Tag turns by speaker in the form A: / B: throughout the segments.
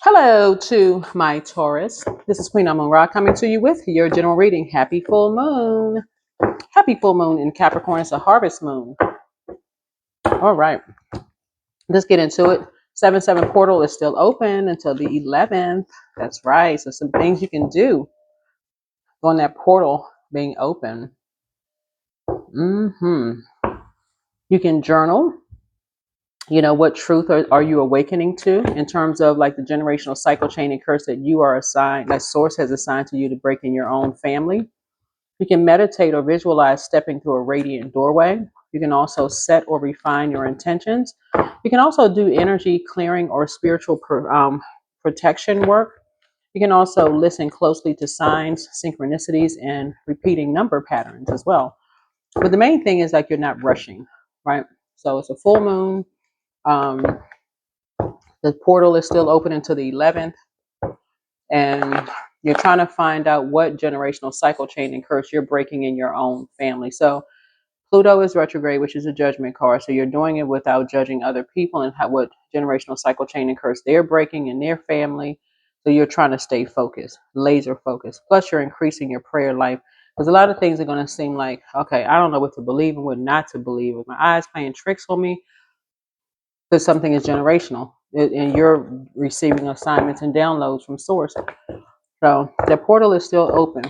A: Hello to my Taurus. This is Queen Amun Ra coming to you with your general reading. Happy full moon. Happy full moon in Capricorn. It's a harvest moon. All right. Let's get into it. 7-7 portal is still open until the 11th. That's right. So some things you can do on that portal being open. You can journal. You know, what truth are you awakening to in terms of like the generational cycle chain and curse that you are assigned, that source has assigned to you to break in your own family. You can meditate or visualize stepping through a radiant doorway. You can also set or refine your intentions. You can also do energy clearing or spiritual protection work. You can also listen closely to signs, synchronicities, and repeating number patterns as well. But the main thing is like you're not rushing, right? So it's a full moon. Um, the portal is still open until the 11th. And you're trying to find out what generational cycle chain and curse you're breaking in your own family. So Pluto is retrograde, which is a judgment card. So you're doing it without judging other people and what generational cycle chain and curse they're breaking in their family. So you're trying to stay focused, laser focused. Plus, you're increasing your prayer life because a lot of things are going to seem like, okay, I don't know what to believe and what not to believe. With my eyes playing tricks on me, because something is generational and you're receiving assignments and downloads from source. So the portal is still open.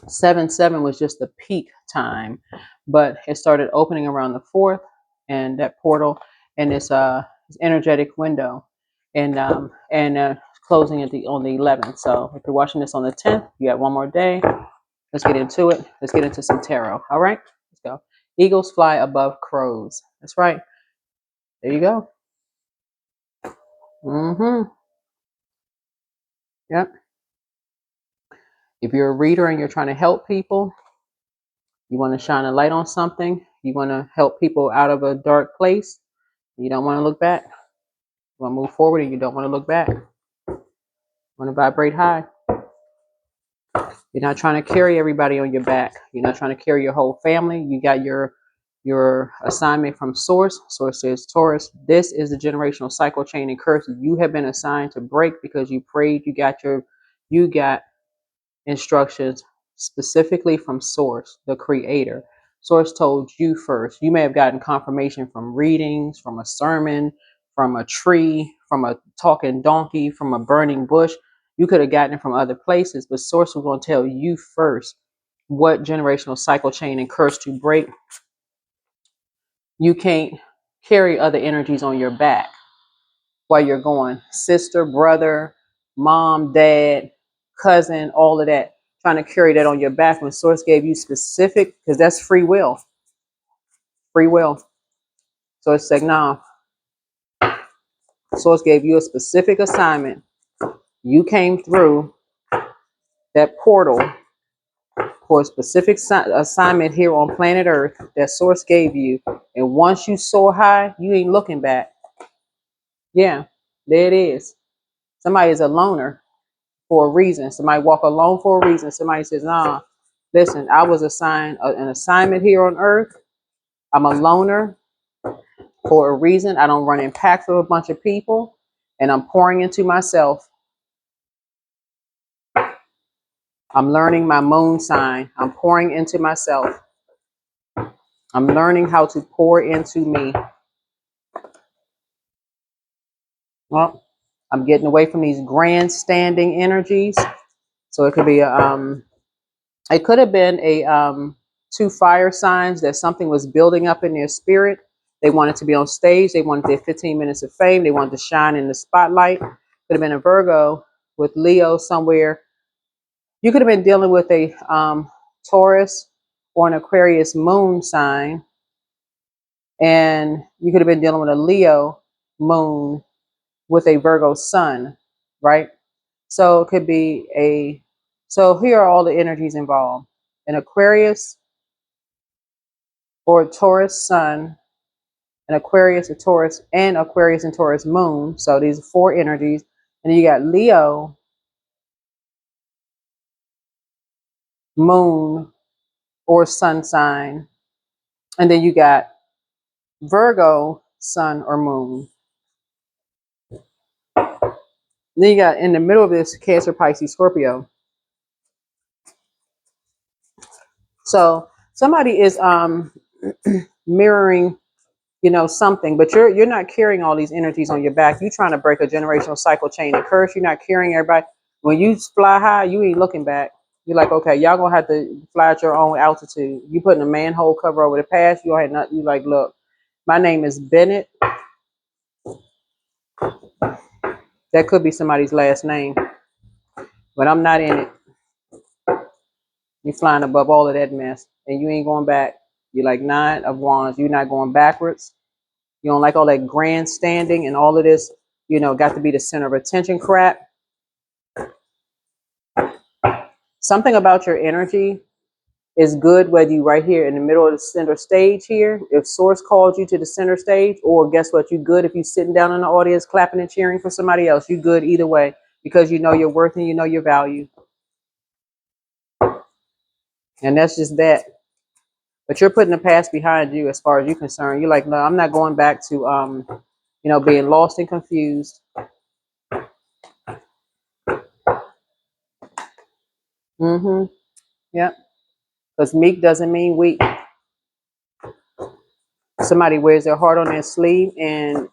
A: 7-7 was just the peak time, but it started opening around the 4th, and that portal and this energetic window, and closing at on the 11th. So if you're watching this on the 10th, you got one more day. Let's get into it. Let's get into some tarot. All right, let's go. Eagles fly above crows. That's right. There you go. Yep. If you're a reader and you're trying to help people, you want to shine a light on something, you want to help people out of a dark place, you don't want to look back. You want to move forward and you don't want to look back. You want to vibrate high. You're not trying to carry everybody on your back. You're not trying to carry your whole family. You got your assignment from source. Source says, Taurus, this is the generational cycle chain and curse you have been assigned to break because you prayed. You got instructions specifically from source, the creator. Source told you first. You may have gotten confirmation from readings, from a sermon, from a tree, from a talking donkey, from a burning bush. You could have gotten it from other places, but source was going to tell you first what generational cycle chain and curse to break. You can't carry other energies on your back while you're going. Sister, brother, mom, dad, cousin, all of that. Trying to carry that on your back when source gave you specific, because that's free will. Free will. So it's like, nah. Source gave you a specific assignment. You came through that portal for a specific assignment here on planet Earth that source gave you. And once you soar high, you ain't looking back. Yeah, there it is. Somebody is a loner for a reason. Somebody walk alone for a reason. Somebody says, nah, listen, I was assigned an assignment here on earth. I'm a loner for a reason. I don't run in packs with a bunch of people, and I'm pouring into myself. I'm learning my moon sign. I'm pouring into myself. I'm learning how to pour into me. Well, I'm getting away from these grandstanding energies. So it could be it could have been two fire signs that something was building up in their spirit. They wanted to be on stage. They wanted their 15 minutes of fame. They wanted to shine in the spotlight. Could have been a Virgo with Leo somewhere. You could have been dealing with a Taurus or an Aquarius moon sign. And you could have been dealing with a Leo moon with a Virgo sun, right? So it could be so here are all the energies involved. An Aquarius or a Taurus sun, an Aquarius, a Taurus, and Aquarius and Taurus moon. So these are four energies. And then you got Leo moon or sun sign. And then you got Virgo sun or moon. Then you got in the middle of this Cancer, Pisces, Scorpio. So somebody is mirroring, you know, something, but you're not carrying all these energies on your back. You're trying to break a generational cycle chain and curse. You're not carrying everybody. When you fly high, you ain't looking back. You're like, okay, y'all gonna have to fly at your own altitude. You putting a manhole cover over the past. You had not. You like, look, my name is Bennett. That could be somebody's last name, but I'm not in it. You're flying above all of that mess, and you ain't going back. You're like 9 of Wands. You're not going backwards. You don't like all that grandstanding and all of this, you know, got to be the center of attention crap. Something about your energy is good, whether you right here in the middle of the center stage here. If Source called you to the center stage, or guess what? You good if you sitting down in the audience clapping and cheering for somebody else. You good either way because you know your worth and you know your value. And that's just that. But you're putting the past behind you as far as you're concerned. You're like, no, I'm not going back to you know, being lost and confused. Mm-hmm. Yep. Because meek doesn't mean weak. Somebody wears their heart on their sleeve, and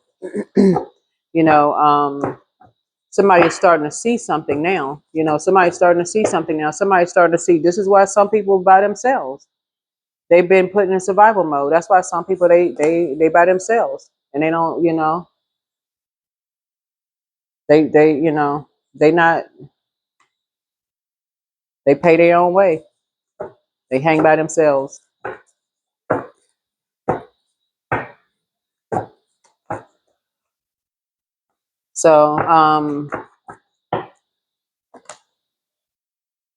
A: you know, somebody is starting to see something now. You know, somebody's starting to see something now. Somebody's starting to see. This is why some people by themselves. They've been put in survival mode. That's why some people they by themselves, and they don't. You know, they you know they not. They pay their own way. They hang by themselves. So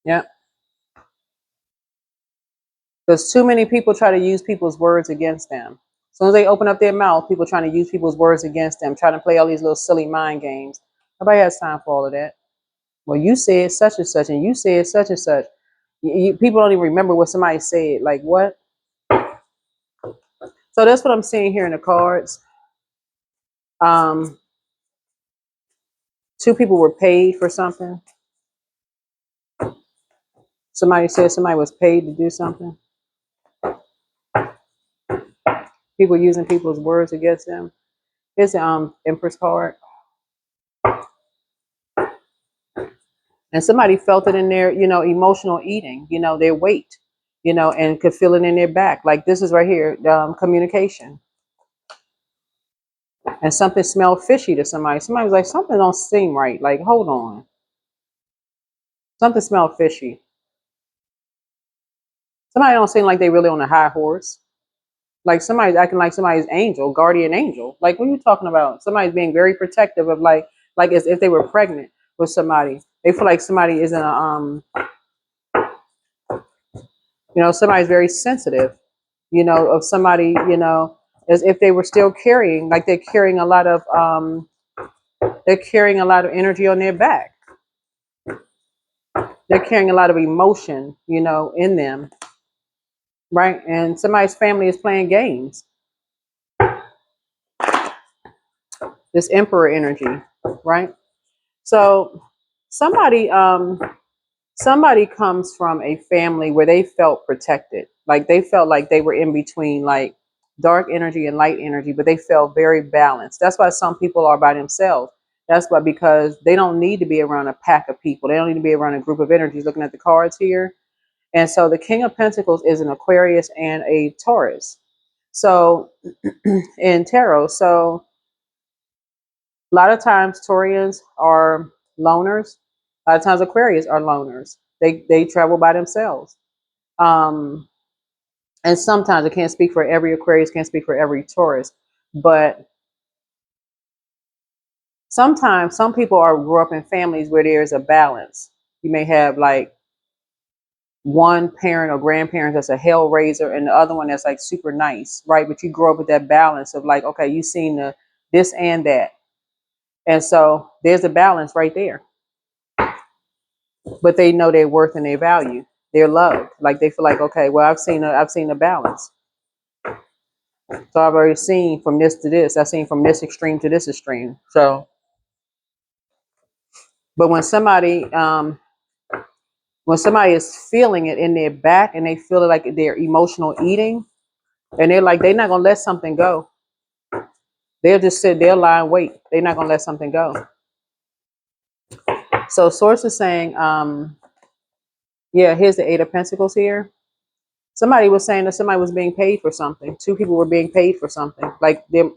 A: yeah, because too many people try to use people's words against them. As soon as they open up their mouth, people trying to use people's words against them, trying to play all these little silly mind games. Nobody has time for all of that. Well, you said such and such, and you said such and such. People don't even remember what somebody said. Like what? So that's what I'm seeing here in the cards. Um, 2 people were paid for something. Somebody said somebody was paid to do something. People using people's words against them. Here's the Empress card. And somebody felt it in their, you know, emotional eating, you know, their weight, you know, and could feel it in their back. Like this is right here, communication. And something smelled fishy to somebody. Somebody was like, something don't seem right. Like, hold on. Something smelled fishy. Somebody don't seem like they really on a high horse. Like somebody's acting like somebody's angel, guardian angel. Like, what are you talking about? Somebody's being very protective of like as if they were pregnant with somebody. They feel like somebody is in a you know, somebody's very sensitive, you know, of somebody, you know, as if they were still carrying, like they're carrying a lot of energy on their back. They're carrying a lot of emotion, you know, in them, right? And somebody's family is playing games. This emperor energy, right? So somebody somebody comes from a family where they felt protected. Like they felt like they were in between like dark energy and light energy, but they felt very balanced. That's why some people are by themselves. That's why, because they don't need to be around a pack of people. They don't need to be around a group of energies. Looking at the cards here. And so the King of Pentacles is an Aquarius and a Taurus. So in tarot, so a lot of times Taurians are loners. A lot of times Aquarius are loners. They travel by themselves. Um, and sometimes I can't speak for every Aquarius, can't speak for every Taurus, but sometimes some people are grew up in families where there's a balance. You may have like one parent or grandparent that's a hell raiser and the other one that's like super nice, right? But you grow up with that balance of like, okay, you've seen the this and that. And so there's a balance right there. But they know their worth and their value. They're loved. Like they feel like, okay, well, I've seen a balance. So I've already seen from this to this. I've seen from this extreme to this extreme. So But when somebody is feeling it in their back and they feel it like they're emotional eating, and they're not gonna let something go. They'll just sit there, lie and wait. They're not gonna let something go. So source is saying, yeah, here's the Eight of Pentacles here. Somebody was saying that somebody was being paid for something. Two people were being paid for something, like them,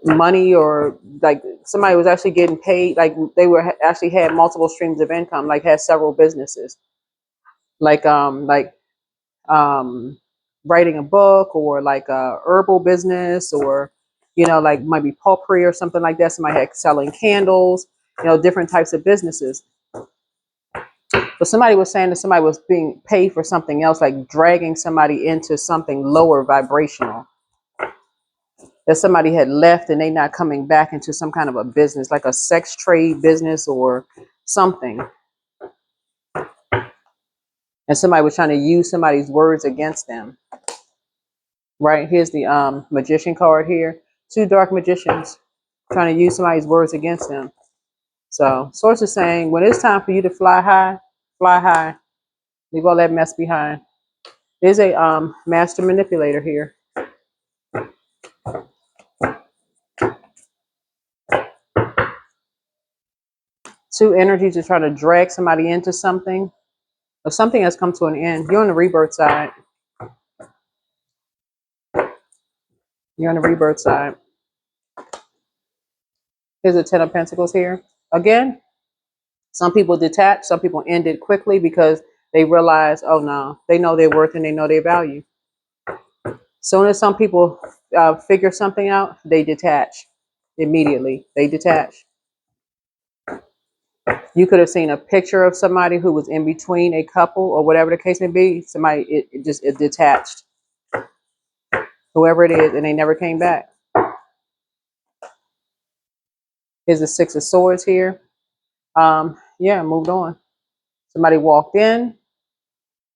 A: money, or like somebody was actually getting paid. Like they were actually had multiple streams of income, like had several businesses, like writing a book, or like a herbal business, or like might be potpourri or something like that. Somebody had selling candles, different types of businesses. But somebody was saying that somebody was being paid for something else, like dragging somebody into something lower vibrational. That somebody had left and they not coming back into some kind of a business, like a sex trade business or something. And somebody was trying to use somebody's words against them. Right, here's the magician card here. Two dark magicians trying to use somebody's words against them. So source is saying, when it's time for you to fly high, fly high. Leave all that mess behind. There's a master manipulator here. Two energies are trying to drag somebody into something, or something has come to an end. You're on the rebirth side. You're on the rebirth side. Here's the Ten of Pentacles here. Again, some people detach, some people end it quickly because they realize, oh no, they know their worth and they know their value. Soon as some people figure something out, they detach immediately. They detach. You could have seen a picture of somebody who was in between a couple or whatever the case may be. Somebody, it detached. Whoever it is, and they never came back. Here's the Six of Swords here. Yeah, moved on. Somebody walked in.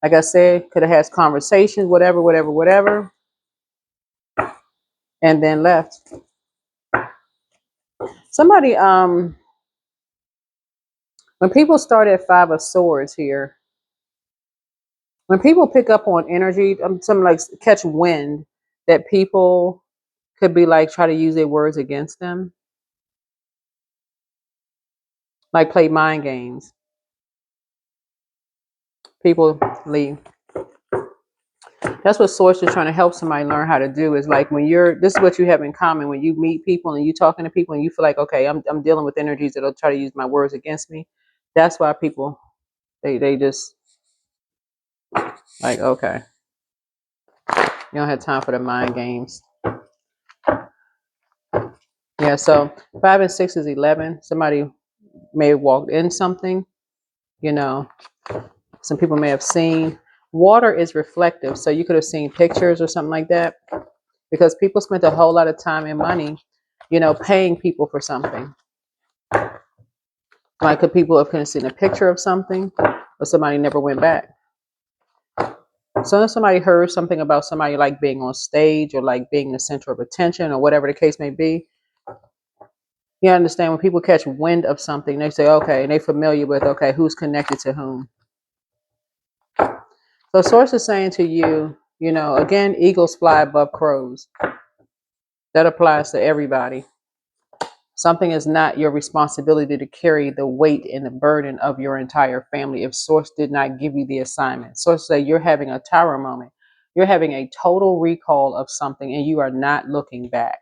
A: Like I said, could have had conversations, whatever, and then left. Somebody, when people start at Five of Swords here, when people pick up on energy, some like catch wind that people could be like try to use their words against them, like play mind games. People leave. That's what Source is trying to help somebody learn how to do. Is like when this is what you have in common when you meet people and you talking to people and you feel like, okay, I'm dealing with energies that'll try to use my words against me. That's why people they just like, okay, you don't have time for the mind games. Yeah, so 5 and 6 is 11. Somebody may have walked in something, some people may have seen. Water is reflective, so you could have seen pictures or something like that, because people spent a whole lot of time and money, paying people for something. Like, could people have seen a picture of something, or somebody never went back. So if somebody heard something about somebody like being on stage or like being the center of attention or whatever the case may be, you understand when people catch wind of something, they say, okay, and they're familiar with, okay, who's connected to whom. So Source is saying to you, again, eagles fly above crows. That applies to everybody. Something is not your responsibility to carry the weight and the burden of your entire family if Source did not give you the assignment. Source say you're having a tower moment. You're having a total recall of something and you are not looking back.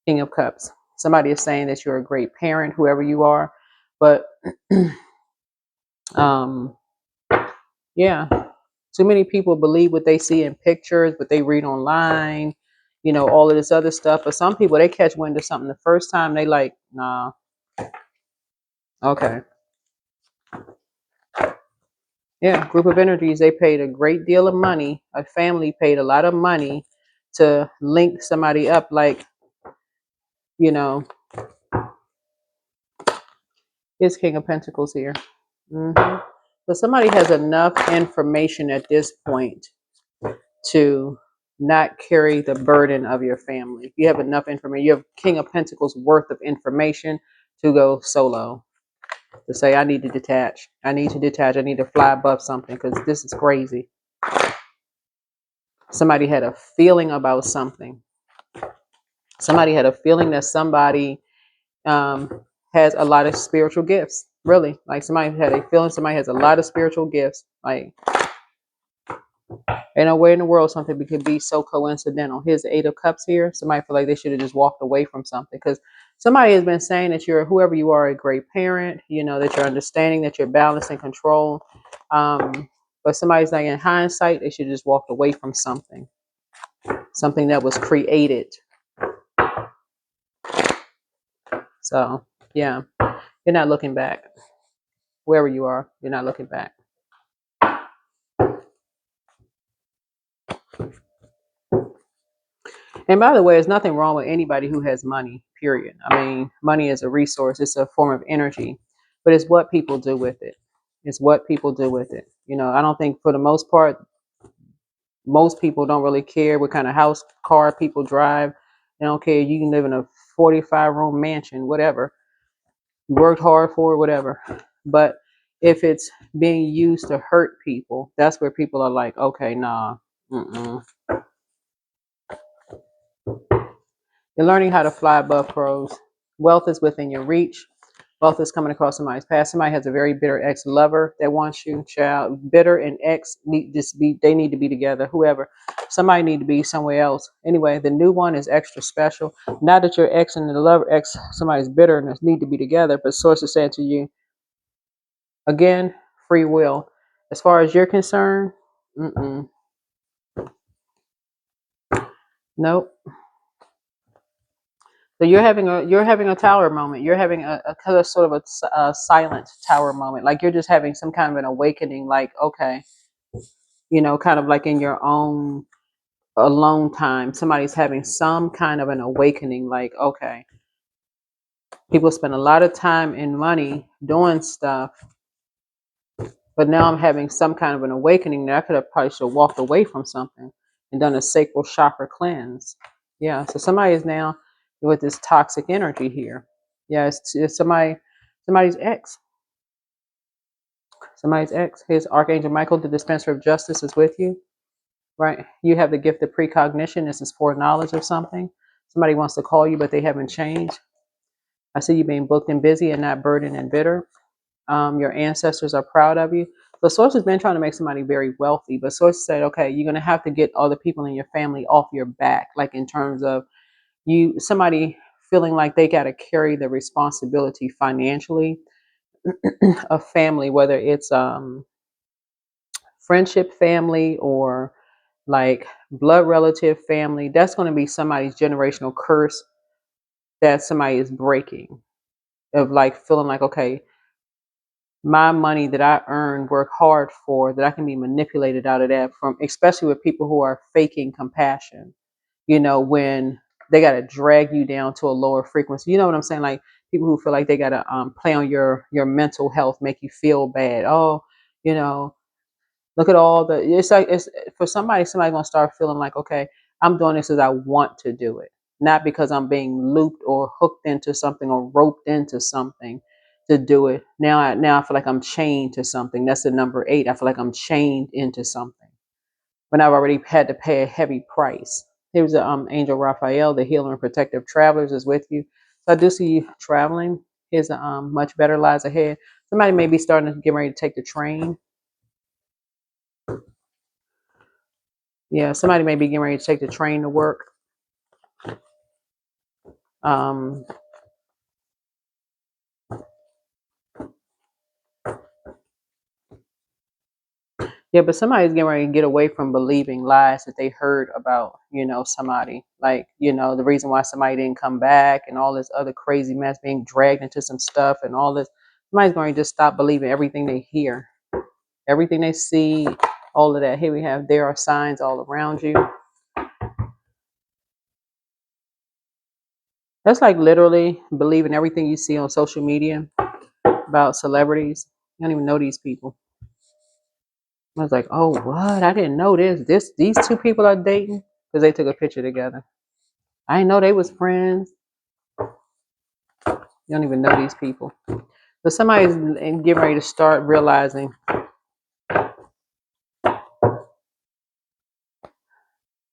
A: King of Cups. Somebody is saying that you're a great parent, whoever you are, but yeah, too many people believe what they see in pictures, what they read online, all of this other stuff. But some people, they catch wind of something the first time, they like, nah, okay. Yeah, group of energies, they paid a great deal of money. A family paid a lot of money to link somebody up, like, here's King of Pentacles here. So somebody has enough information at this point to not carry the burden of your family. You have enough information. You have King of Pentacles worth of information to go solo. To say, I need to detach. I need to detach. I need to fly above something because this is crazy. Somebody had a feeling about something. Somebody had a feeling that somebody has a lot of spiritual gifts. Really, like somebody had a feeling somebody has a lot of spiritual gifts. Like, ain't no way in the world something could be so coincidental. Here's the Eight of Cups here. Somebody feel like they should have just walked away from something because somebody has been saying that you're, whoever you are, a great parent. You know, that you're understanding, that you're balanced and control. But somebody's like, in hindsight, they should have just walked away from something. Something that was created. So, yeah, you're not looking back. Wherever you are, you're not looking back. And by the way, there's nothing wrong with anybody who has money, period. I mean, money is a resource, it's a form of energy, but it's what people do with it. It's what people do with it. You know, I don't think for the most part, most people don't really care what kind of house, car people drive. They don't care. You can live in a 45-room mansion, whatever. You worked hard for it, whatever. But if it's being used to hurt people, that's where people are like, okay, nah, mm-mm. You're learning how to fly above pros. Wealth is within your reach. Wealth is coming across somebody's past. Somebody has a very bitter ex-lover that wants you. Child, bitter and ex need just be. They need to be together. Whoever, somebody need to be somewhere else. Anyway, the new one is extra special. Not that your ex and the lover ex, somebody's bitter and need to be together. But source is saying to you, again, free will. As far as you're concerned, nope. So you're having a tower moment. You're having a kind of sort of a silent tower moment. Like you're just having some kind of an awakening. Like, okay, you know, kind of like in your own alone time, somebody's having some kind of an awakening. Like, okay, people spend a lot of time and money doing stuff, but now I'm having some kind of an awakening that I could have probably should have walked away from something and done a sacral chakra cleanse. Yeah, so somebody is now with this toxic energy here. Yeah, it's somebody's ex. Somebody's ex. His Archangel Michael, the dispenser of justice, is with you. Right? You have the gift of precognition. This is foreknowledge of something. Somebody wants to call you, but they haven't changed. I see you being booked and busy and not burdened and bitter. Your ancestors are proud of you. So Source has been trying to make somebody very wealthy, but Source said, okay, you're going to have to get all the people in your family off your back, like in terms of somebody feeling like they got to carry the responsibility financially of family, whether it's friendship family or like blood relative family. That's going to be somebody's generational curse that somebody is breaking, of like feeling like, okay, my money that I earned, work hard for, that I can be manipulated out of that, from especially with people who are faking compassion, you know, when they got to drag you down to a lower frequency. You know what I'm saying? Like people who feel like they got to play on your mental health, make you feel bad. Oh, you know, look at all the, it's like, it's for somebody gonna start feeling like, okay, I'm doing this because I want to do it, not because I'm being looped or hooked into something or roped into something to do it. Now I feel like I'm chained to something. That's the number 8. I feel like I'm chained into something when I've already had to pay a heavy price. Here's the Angel Raphael, the healer and protective travelers, is with you. So I do see you traveling. Here's a much better lies ahead. Somebody may be starting to get ready to take the train. Yeah, somebody may be getting ready to take the train to work. Um, yeah, but somebody's getting ready to get away from believing lies that they heard about, you know, somebody. Like, you know, the reason why somebody didn't come back and all this other crazy mess, being dragged into some stuff and all this. Somebody's going to just stop believing everything they hear, everything they see, all of that. Here we have, there are signs all around you. That's like literally believing everything you see on social media about celebrities. You don't even know these people. I was like, oh, what? I didn't know this. These two people are dating. because they took a picture together. I didn't know they was friends. You don't even know these people. But somebody's getting ready to start realizing,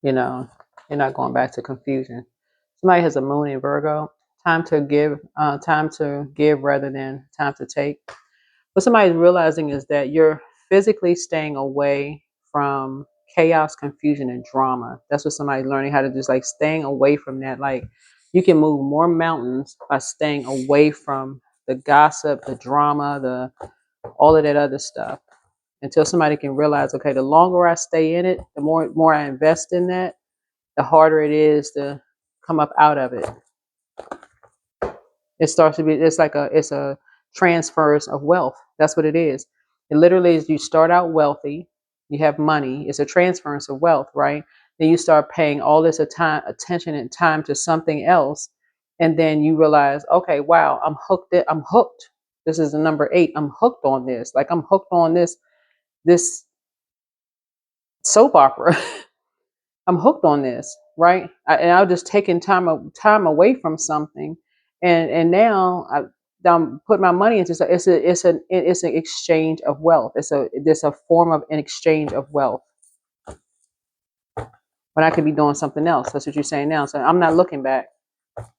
A: you know, you're not going back to confusion. Somebody has a moon in Virgo. Time to give rather than time to take. What somebody's realizing is that you're physically staying away from chaos, confusion, and drama. That's what somebody's learning how to do, is like staying away from that. Like you can move more mountains by staying away from the gossip, the drama, the all of that other stuff. Until somebody can realize, okay, the longer I stay in it, the more I invest in that, the harder it is to come up out of it. It starts to be, it's a transfers of wealth. That's what it is. It literally is, you start out wealthy, you have money, it's a transference of wealth, right? Then you start paying all this attention and time to something else, and then you realize, okay, wow, I'm hooked. This is the number 8. I'm hooked on this. Like I'm hooked on this soap opera. I'm hooked on this, right? And I've just taken time away from something, and now I'm putting my money into, so it's an exchange of wealth. It's a form of an exchange of wealth when I could be doing something else. That's what you're saying now. So I'm not looking back.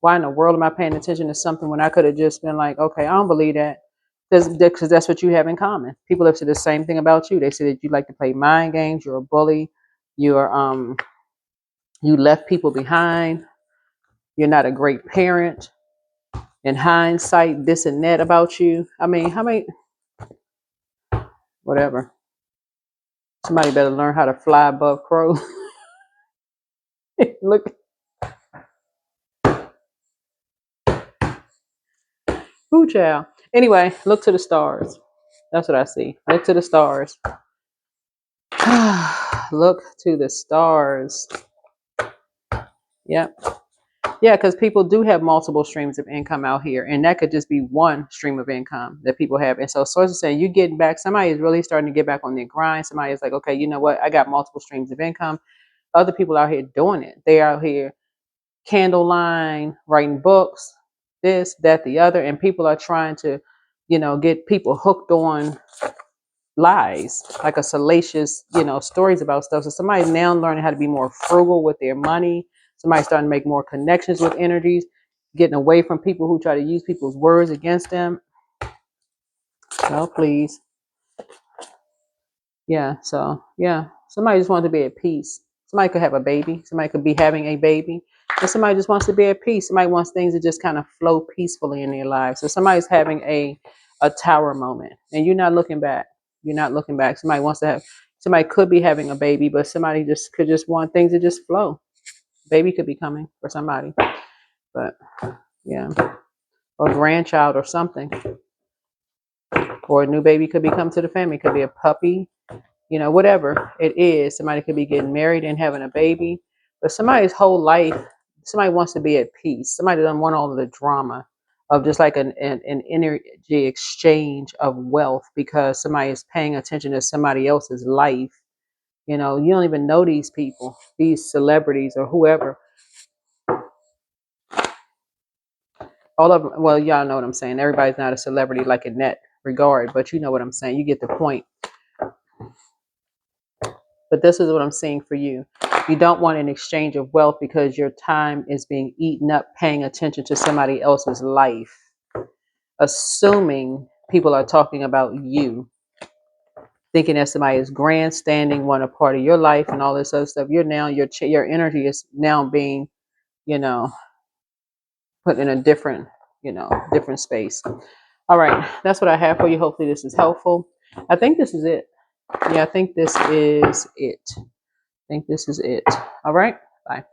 A: Why in the world am I paying attention to something when I could have just been like, okay, I don't believe that. Because that's what you have in common. People have said the same thing about you. They say that you like to play mind games. You're a bully. You're you left people behind. You're not a great parent. In hindsight, this and that about you. I mean, how many, whatever. Somebody better learn how to fly above crows. Look, who child. Anyway, look to the stars. That's what I see. Look to the stars. Look to the stars. Yep. Yeah, because people do have multiple streams of income out here, and that could just be one stream of income that people have. And so, sources saying you getting back. Somebody is really starting to get back on their grind. Somebody is like, okay, you know what? I got multiple streams of income. Other people out here doing it. They out here candle line, writing books, this, that, the other, and people are trying to, get people hooked on lies, like a salacious, stories about stuff. So somebody's now learning how to be more frugal with their money. Somebody's starting to make more connections with energies, getting away from people who try to use people's words against them. Oh, please. Yeah, so yeah. Somebody just wants to be at peace. Somebody could have a baby. Somebody could be having a baby. And somebody just wants to be at peace. Somebody wants things to just kind of flow peacefully in their lives. So somebody's having a tower moment. And you're not looking back. You're not looking back. Somebody could be having a baby, but somebody just want things to just flow. Baby could be coming for somebody. But yeah. Or a grandchild or something. Or a new baby could be come to the family. It could be a puppy. Whatever it is, somebody could be getting married and having a baby, but somebody's whole life, somebody wants to be at peace. Somebody doesn't want all of the drama of just like an energy exchange of wealth because somebody is paying attention to somebody else's life. You don't even know these people, these celebrities or whoever. All of them, well, y'all know what I'm saying. Everybody's not a celebrity like in that regard, but you know what I'm saying. You get the point. But this is what I'm seeing for you. You don't want an exchange of wealth because your time is being eaten up paying attention to somebody else's life, assuming people are talking about you, thinking that somebody is grandstanding, want a part of your life and all this other stuff. You're now your energy is now being, you know, put in a different, different space. All right, that's what I have for you. Hopefully, this is helpful. I think this is it. Yeah, I think this is it. All right. Bye.